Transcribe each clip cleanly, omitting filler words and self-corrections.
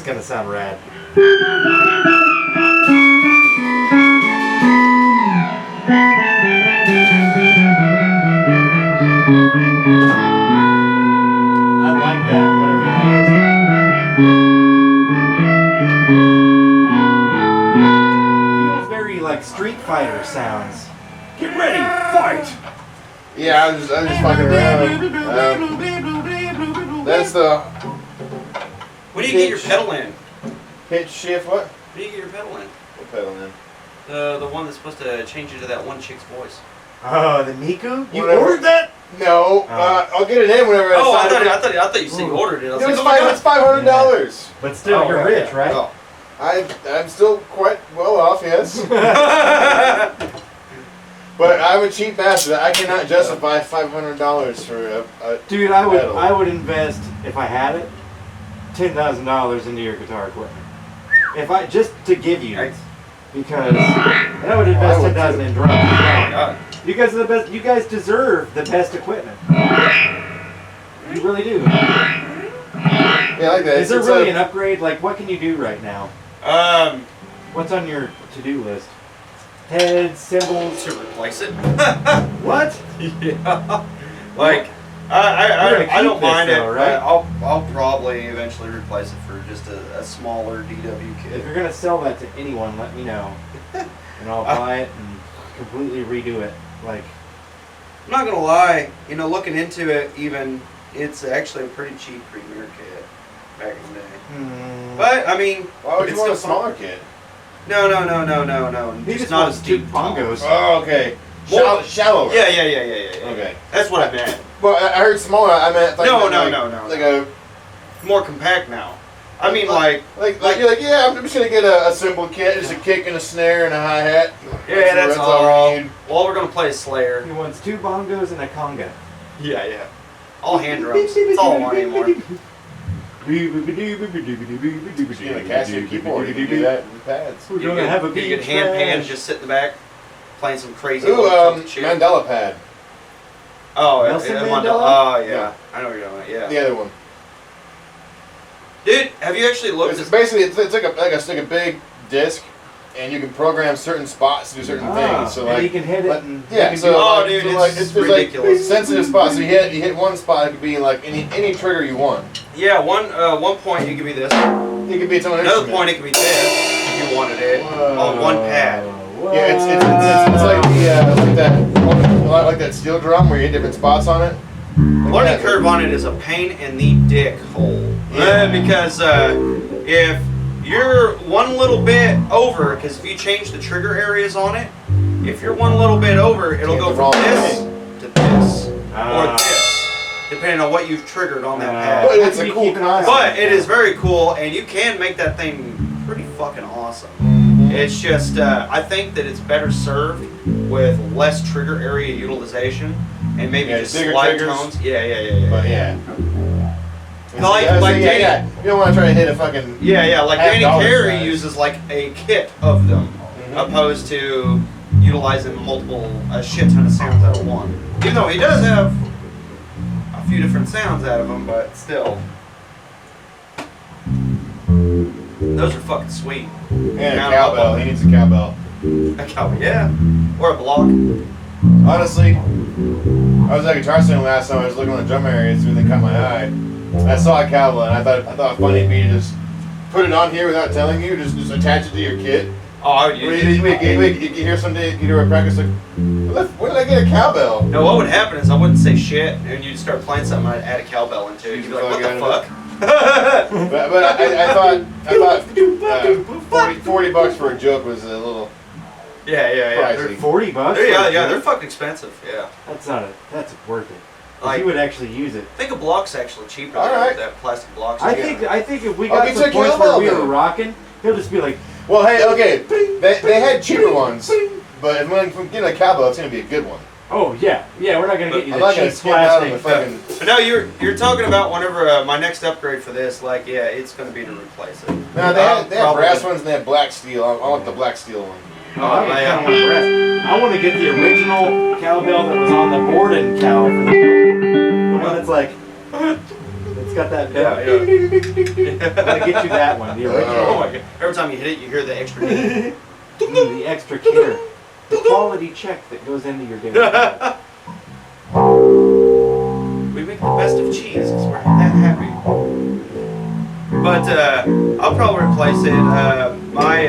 gonna sound rad. I like that, whatever that is. Feels very like Street Fighter sounds. Get ready, fight! Yeah, I'm just fucking around. That's the When do you get your pedal in? pitch shift. What? When do you get your pedal in? What pedal in? The one that's supposed to change you to that one chick's voice. Oh, the Miku? You Whatever. ordered that? No, I'll get it in whenever I Oh, I sign up. thought you said you ordered it. I was It like, was oh my God. it's $500. But still, Oh, you're yeah, rich, yeah. right? Oh. I'm still quite well off, yes. But I'm a cheap bastard. I cannot justify $500 for a Dude, pedal. I would invest, if I had it, $10,000 into your guitar equipment. If I, just to give you, Nice. because I would invest I would $10,000 too. in drums. Oh my God. You guys are the best. You guys deserve the best equipment. You really do. Yeah, I like that. Is there It's really a- an upgrade? Like, what can you do right now? What's on your to-do list? Heads, cymbals. To replace it. What? Yeah. Like, You're gonna I don't keep this mind though, it. right? I'll probably eventually replace it for just a smaller DW If kit. you're gonna sell that to anyone, let me know, and I'll buy it and completely redo it. Like, I'm not gonna lie, looking into it, even it's actually a pretty cheap Premier kit back in the day. But I mean, Why would you it's want a still fun. smaller kit? No. he Just just not wants as two deep bongos. Oh, okay. Well, Shallower. Yeah. Okay. That's what I meant. Well, I heard smaller. I meant like No. Like a More compact now. I mean, like you're like, yeah, I'm just gonna get a cymbal kit, just a kick and a snare and a hi hat. yeah, that's all. we need. All we're gonna play is Slayer. He wants two bongos and a conga. Yeah. All hand drums. It's all I want anymore. You know, Casio keyboard, you can do that with pads. We're You gonna get, have a you beach get hand pan, bash. just sit in the back, playing some crazy Ooh, old funky shit. Mandela pad. Oh, Nelson yeah, Mandela? Oh, yeah. Yeah. I know what you're talking about. Yeah. The other one. Dude, have you actually looked It's at basically it's like a big disc, and you can program certain spots to do certain things. So and like you can hit it like- and yeah, you can so do- Oh, like, dude, so it's like, there's ridiculous. like sensitive spots. So you hit one spot, it could be like any trigger you want. Yeah, one point it could be this. It could be its own Another instrument. point it could be this, if you wanted it, on one pad. Yeah, it's like that steel drum where you hit different spots on it. Learning curve on it is a pain in the dick hole. Yeah. Because if you're one little bit over, because if you change the trigger areas on it, if you're one little bit over, it'll go from this to this, or this, depending on what you've triggered on that pad. But it's a You cool keep an eye on But it. it is very cool, and you can make that thing pretty fucking awesome. It's just, I think that it's better served with less trigger area utilization, and maybe Yeah, just bigger slide triggers. tones. Yeah. But yeah. Like yeah, Danny- you don't want to try to hit a fucking Yeah, like half Danny dollar Carey size. uses like a kit of them, opposed to utilizing a shit ton of sounds out of one. Even though he does have a few different sounds out of them, but still. Those are fucking sweet. and a Down cowbell. up. He needs a cowbell. A cowboy, yeah. Or a block. Honestly, I was at a guitar center last time. I was looking on the drum area, so they caught my eye. And I saw a cowbell, and I thought it funny it'd be to just put it on here without telling you, just attach it to your kit. Oh, I would use it. You hear someday, you do a practice like, where did I get a cowbell? No, what would happen is I wouldn't say shit, and you'd start playing something, I'd add a cowbell into it. You'd be like, what the fuck? But I thought 40 bucks for a joke was a little. Yeah. Pricey. They're $40. They're fucking expensive, yeah. That's worth it. 'Cause Like- you would actually use it. I think a block's actually cheaper All than right. that plastic block's I cheaper. think if we I'll got get to you the a point where cowbell we were then. rocking, he'll just be like, Well, hey, okay, they had cheaper ones, but if we're getting a cowbell, it's gonna be a good one. oh yeah, we're not gonna get you I'm the not gonna cheap skip out on the plastic. fucking. But no, you're talking about whenever my next upgrade for this, like, yeah, it's going to be to replace it. No, they have Probably. brass ones and they have black steel. I want the black steel one. Oh, I kind of want the rest. I want to get the original cowbell that was on the Borden cow for the one that's like, it's got that bell. Yeah, I'm gonna get you that one, the original. Oh my god! Every time you hit it, you hear the extra. The extra care, the quality check that goes into your dinner. We make the best of cheese because we're that happy. But I'll probably replace it. My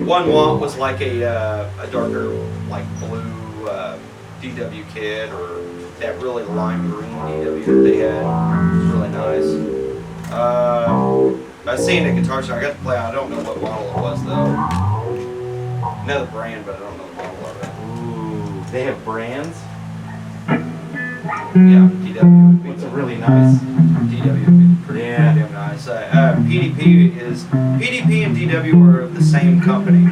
one want was like a darker, like blue DW kit, or that really lime green DW that they had. It was really nice. I seen a guitar store. I got to play. I don't know what model it was though. I know the brand, but I don't know the model of it. Ooh, they have brands. Yeah, DW would be. It's a really nice. DW would be pretty damn nice. PDP and DW are of the same company,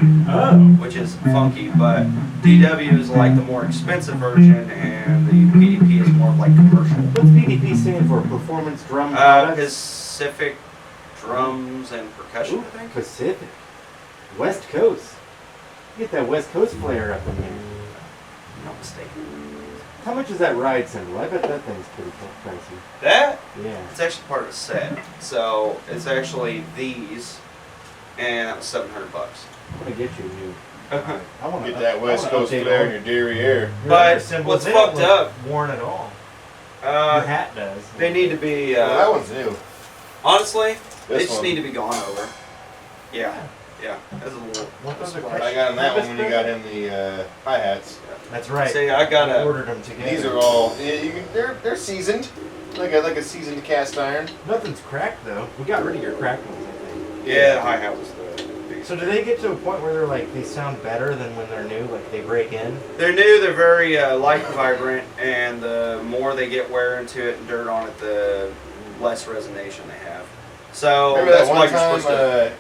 which is funky, but DW is like the more expensive version, and the PDP is more of like commercial. What's PDP stand for? Performance Drum Products? Pacific Drums and Percussion, Ooh, I think. Pacific. West Coast. Get that West Coast flair up in here. I'm not mistaken. How much is that ride cymbal? I bet that thing's pretty pricey. That? Yeah. It's actually part of a set. So it's actually these, and that was $700. I'm gonna get you a new. I want Get that West Coast flair in your derriere. But what's fucked up? Worn at all. Your Your hat does. They need to be. That one's new. Honestly, they This just one. need to be gone over. Yeah. That's a little. What was it? I got him that one when you got him the hi-hats. That's right. See, I gotta. ordered them together. These are all, they're seasoned. Like a seasoned cast iron. Nothing's cracked though. We got rid of your cracked ones, I think. Yeah, the hi-hat was the biggest. So do they get to a point where they're like they sound better than when they're new? Like they break in? They're new. They're very light and vibrant, and the more they get wear into it and dirt on it, the less resonation they have. So Remember that's that why one you're time supposed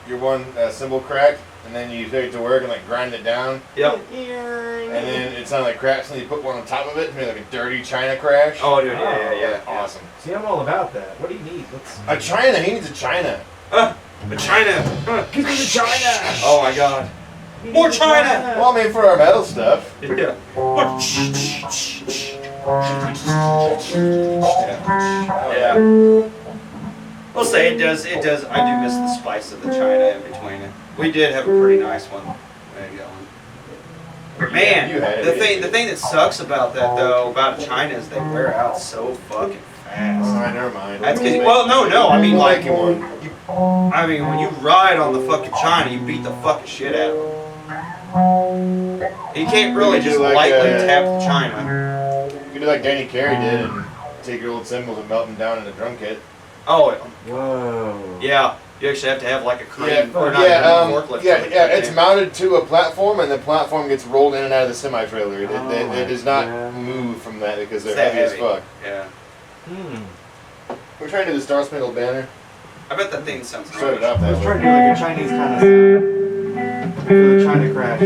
to. your one cymbal cracked, and then you take it to work and like grind it down, Yep. and then it sounded like cracks, and you put one on top of it, and made like a dirty China crash. Oh, dude, yeah. Awesome. See, I'm all about that. What do you need? Let's A China, he needs a China. A China. give me the China. Oh my God. We More need the China! Well, I mean, for our metal stuff. Yeah. Yeah. We'll say it does. I do miss the spice of the China in between it. We did have a pretty nice one. There you go. Man, You had the it. thing that sucks about that though, about China, is they wear out so fucking fast. Alright, never mind. That's because, well, no. I mean, We'll like, make you one. I mean, when you ride on the fucking China, you beat the fucking shit out of them. You can't really We could do just like, lightly tap the China. You could do like Danny Carey did and take your old cymbals and melt them down in a drum kit. Oh, Whoa. yeah. You actually have to have like a crane Yeah, or not even a forklift. it's mounted to a platform, and the platform gets rolled in and out of the semi-trailer. It does not move from that because they're heavy as fuck. Yeah. We're trying to do the Star Spangled Banner. I bet that thing sounds Start it good. off I that was trying way. to do like a Chinese kind of sound for the China crash.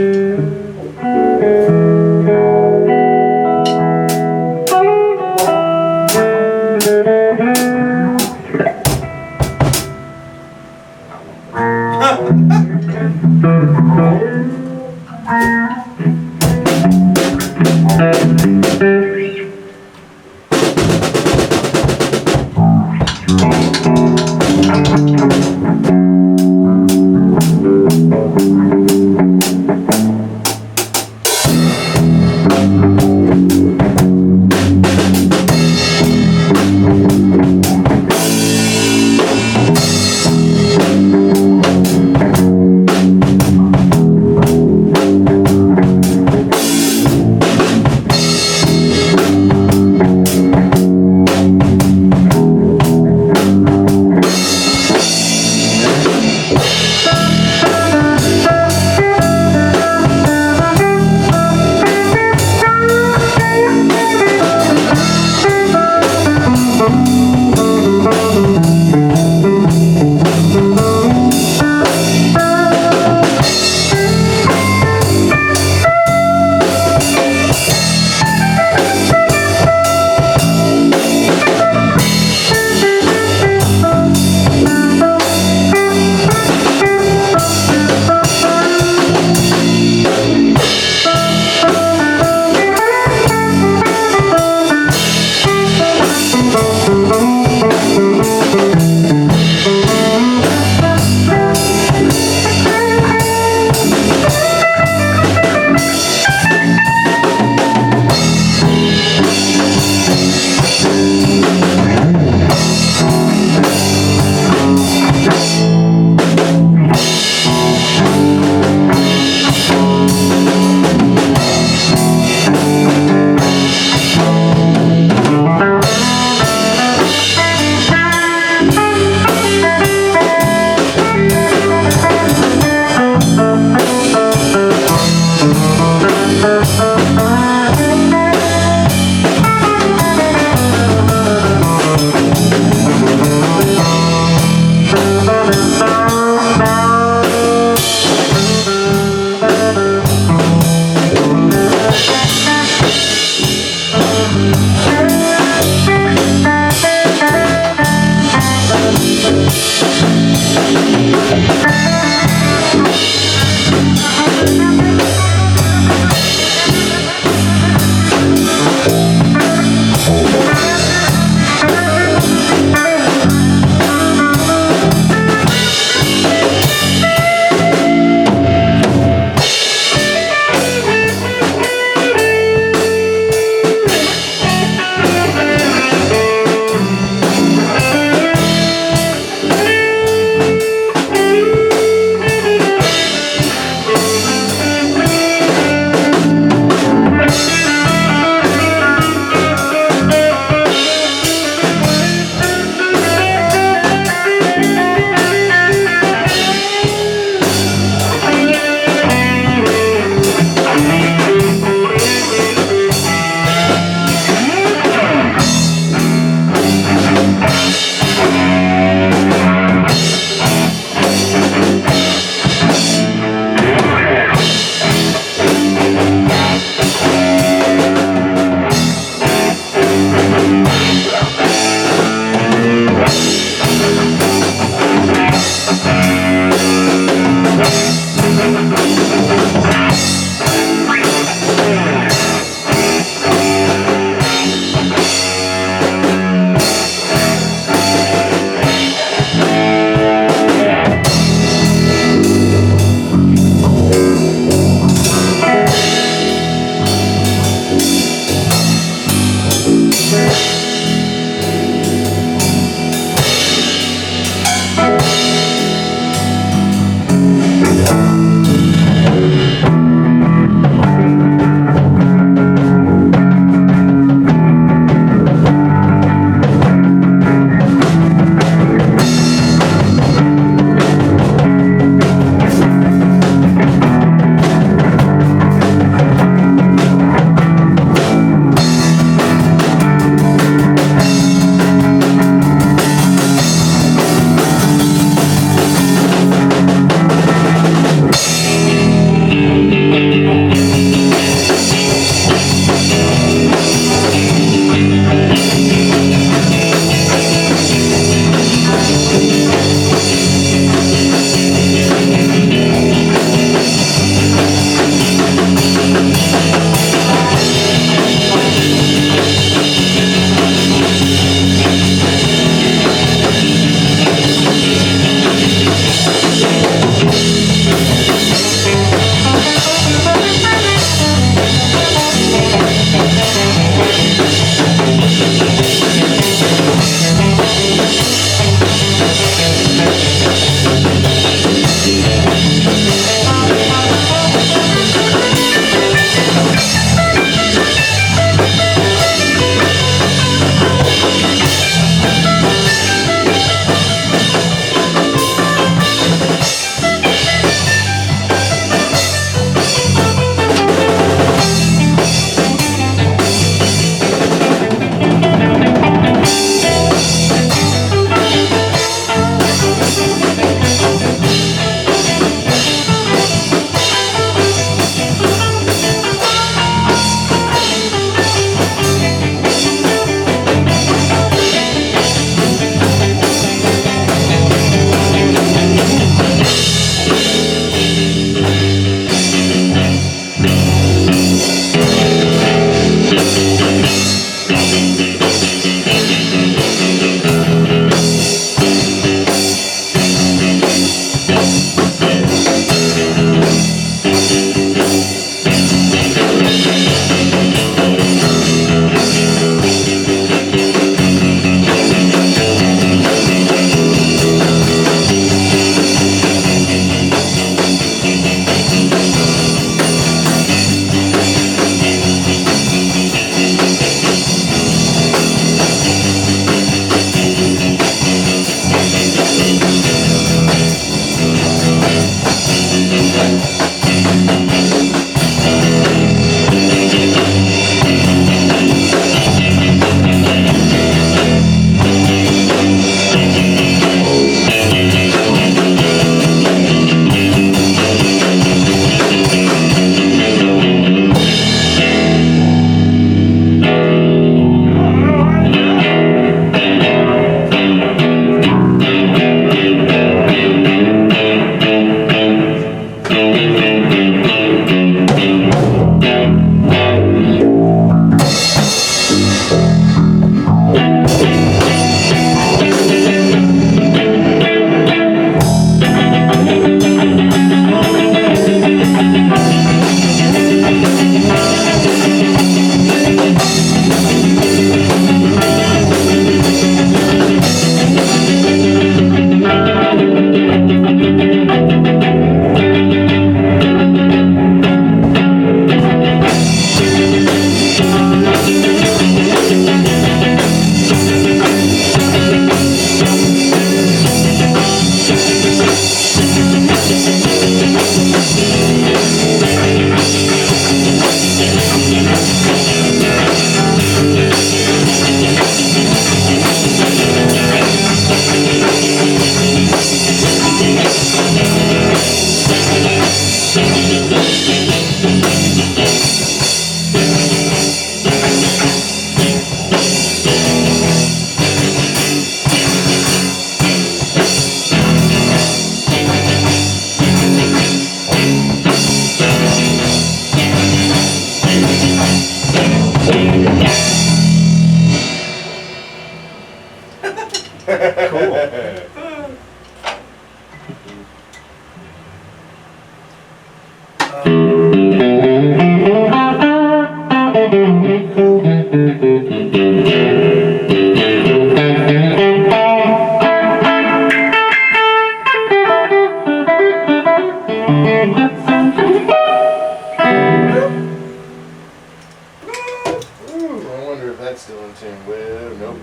I wonder if that's still in tune. Well, nope.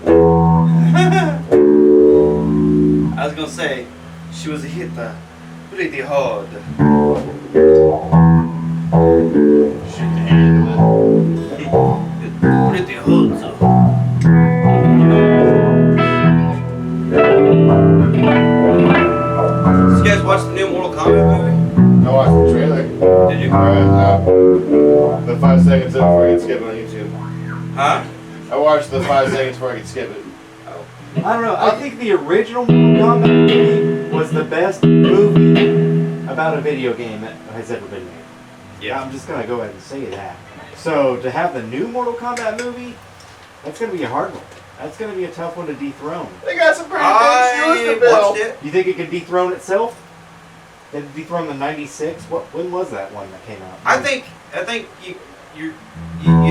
I was gonna say, she was hit pretty hard. She can handle it. Pretty hard, so. Did you guys watch the new Mortal Kombat movie? I watched the trailer. Did you? The 5 seconds up before I could skip it on YouTube. Huh? I watched the 5 seconds before I could skip it. I don't know. I think the original Mortal Kombat movie was the best movie about a video game that has ever been made. Yeah. I'm just gonna go ahead and say that. So to have the new Mortal Kombat movie, that's gonna be a hard one. That's gonna be a tough one to dethrone. They got some pretty big I shoes to fill. watched it. You think it could dethrone itself? Did it dethrone the '96? When was that one that came out? I think you'd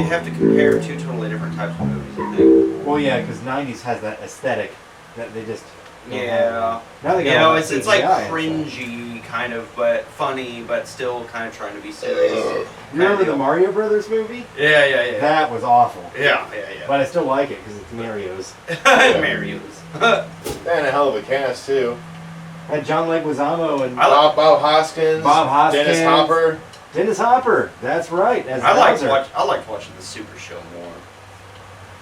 have to compare two totally different types of movies. I think. Well, yeah, because '90s has that aesthetic that they just. don't Yeah. have. Now they got You a know, lot of it's like CGI and cringy kind of, but funny, but still kind of trying to be serious. stuff. You remember the Mario Brothers movie? Yeah. That was awful. Yeah. But I still like it because it's Mario's. Mario's. And a hell of a cast, too. Had John Leguizamo and Bob Hoskins. Dennis Hopper. Dennis Hopper. That's right. As I liked Bowser. watching the Super Show more.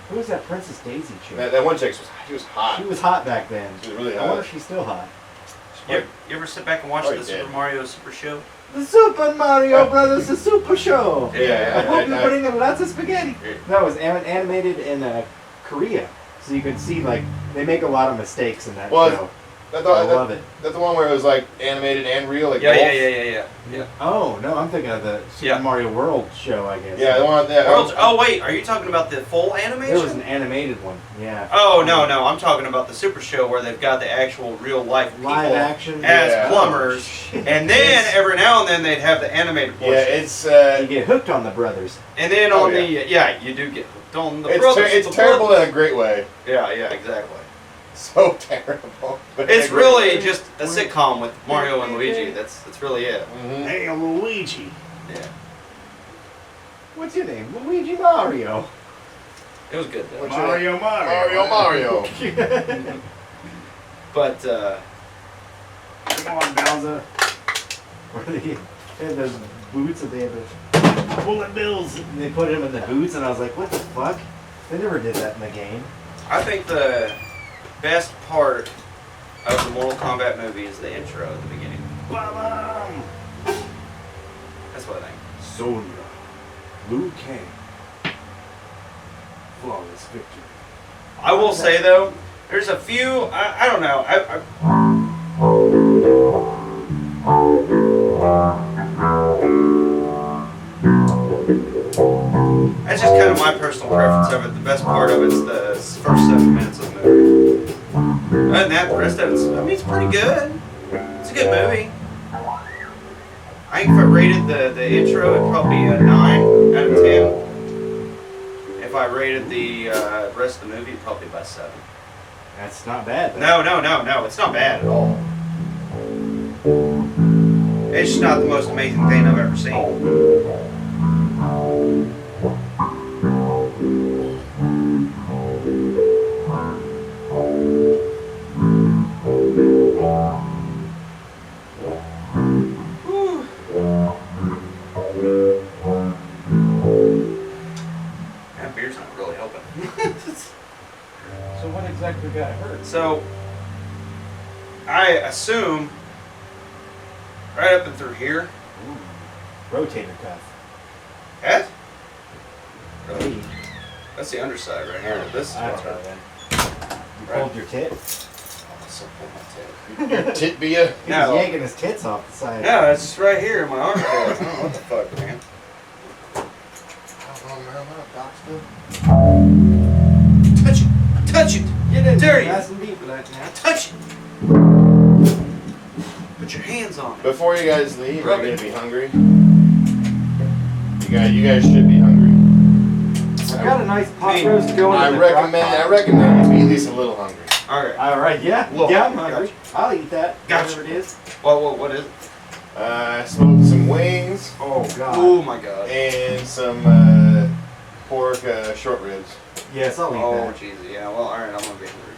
Who was that Princess Daisy chick? That one chick was hot. She was hot back then. She was really I wonder hot. if she's still hot. You ever sit back and watch Probably the did. Super Mario Super Show? The Super Mario Brothers, the Super Show. Yeah, I hope you're I- putting in lots of spaghetti. Yeah. That was animated in Korea, so you could see like they make a lot of mistakes in that Well, show. I love it. That's the one where it was like animated and real, like Yeah. Wolf? Oh no, I'm thinking of the Super Yeah. Mario World show. I guess. Yeah, the one. Yeah. Oh wait, are you talking about the full animation? There was an animated one. Yeah. Oh no, I'm talking about the Super Show where they've got the actual real life people Live action. as Yeah. plumbers, and then every now and then they'd have the animated Yeah, portion. it's You get hooked on the brothers. And then Oh, on yeah. you do get hooked on the it's brothers. it's the terrible brothers. in a great way. Yeah, exactly. So terrible. But It's in a great really way. just a sitcom with Mario and Luigi. That's really it. Mhm. Hey, Luigi. Yeah, What's your name? Luigi Mario. it was good though. What's your Mario. But Come on, Bowser. Where they had those boots that they had the bullet bills. And they put him in the boots, and I was like, what the fuck? They never did that in the game. I think the best part of the Mortal Kombat movie is the intro at the beginning. Ba-bam! That's what I think. Sonya. Liu Kang. Flawless victory. I will say though, there's a few. I don't know. That's just kind of my personal preference of it. The best part of it's the first 7 minutes of the movie. Other than that, the rest of it's, I mean, it's pretty good. It's a good movie. I think if I rated the intro, it'd probably be a 9 out of 10. If I rated the rest of the movie, it'd probably be about 7. That's not bad. though. No, it's not bad at all. It's just not the most amazing thing I've ever seen. Whew. That beer's not really helping. So what exactly got hurt? So, I assume right up and through here. Ooh. Rotator cuff. Head? Hey. That's the underside right here. This is That's what right, then. You Right. pulled your tit? Your tit be a. He's No. yanking his tits off the side. No, it's just right here in my armpit. I don't know what the fuck, man. Touch it. Touch it. Get in Dare you. nice and deep with that now. Touch it. Put your hands on it. Before you guys leave, are Rub you it. gonna be hungry? You guys should be hungry. I've got a nice pot Hey, roast going. I in the crock recommend you be at least a little hungry. Alright. pot. All right, yeah. Look, Yeah, I'm hungry. gotcha. I'll eat that. Gotcha. Whatever it is. What is it? I smoked some wings Oh, God. Oh my god. and some pork short ribs. Yes, I'll eat Oh, that. jeez. Yeah, well, alright, I'm gonna be hungry.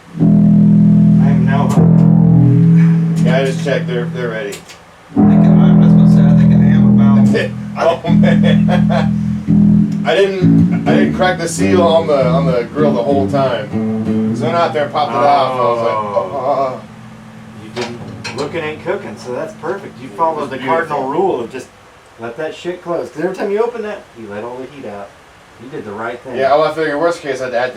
I am now hungry. Yeah, I just checked. They're ready. I was gonna say, I think I am about. Oh man. I didn't crack the seal on the grill the whole time. So I went out there and popped it off. I was like, oh. You didn't. Looking ain't cooking, so that's perfect. You It followed was the beautiful. cardinal rule of just let that shit close. Because every time you open that, you let all the heat out. You did the right thing. Yeah, well, I figured worst case I'd add